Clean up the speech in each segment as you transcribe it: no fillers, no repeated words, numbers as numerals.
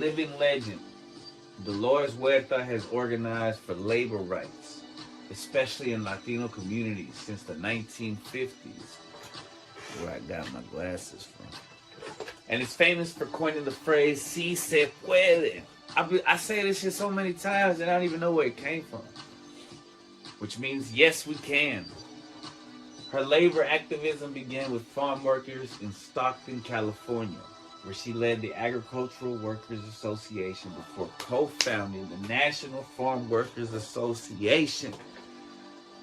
Living legend, Dolores Huerta has organized for labor rights, especially in Latino communities since the 1950s, where I got my glasses from. And is famous for coining the phrase "Si se puede." I say this shit so many times and I don't even know where it came from, which means yes, we can. Her labor activism began with farm workers in Stockton, California, where she led the Agricultural Workers Association before co-founding the National Farm Workers Association,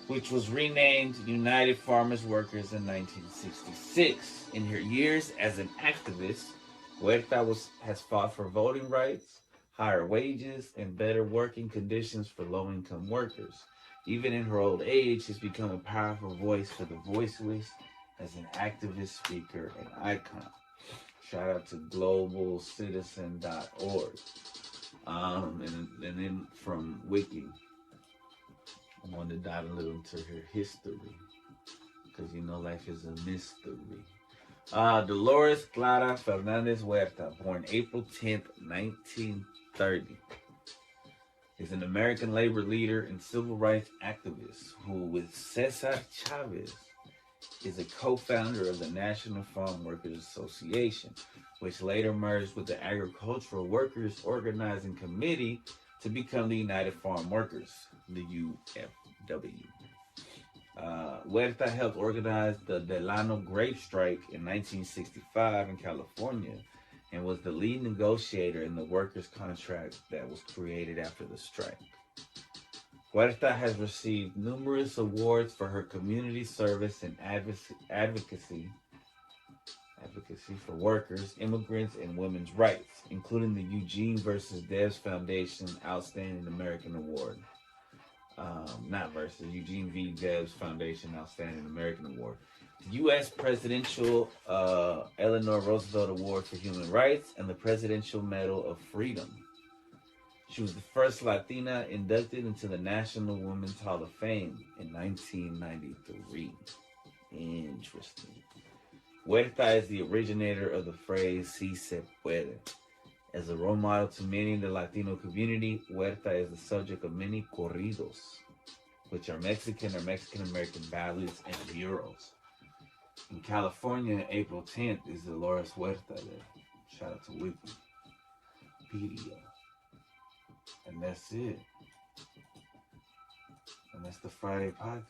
which was renamed United Farmers Workers in 1966. In her years as an activist, Huerta has fought for voting rights, higher wages, and better working conditions for low-income workers. Even in her old age, she's become a powerful voice for the voiceless as an activist, speaker, and icon. Shout out to globalcitizen.org. And then from Wiki, I wanted to dive a little into her history, because you know life is a mystery. Dolores Clara Fernandez Huerta, born April 10th, 1930, is an American labor leader and civil rights activist who, with Cesar Chavez, is a co-founder of the National Farm Workers Association, which later merged with the Agricultural Workers Organizing Committee to become the United Farm Workers, the UFW. Huerta helped organize the Delano grape strike in 1965 in California and was the lead negotiator in the workers' contract that was created after the strike. Huerta has received numerous awards for her community service and advocacy for workers, immigrants, and women's rights, including the Eugene versus Debs Foundation Outstanding American Award. Eugene V. Debs Foundation Outstanding American Award. The U.S. Presidential Eleanor Roosevelt Award for Human Rights, and the Presidential Medal of Freedom. She was the first Latina inducted into the National Women's Hall of Fame in 1993. Interesting. Huerta is the originator of the phrase "Si se puede." As a role model to many in the Latino community, Huerta is the subject of many corridos, which are Mexican or Mexican-American ballads and murals. In California, April 10th is Dolores Huerta Day. Shout out to Wikipedia. And that's it. And that's the Friday podcast.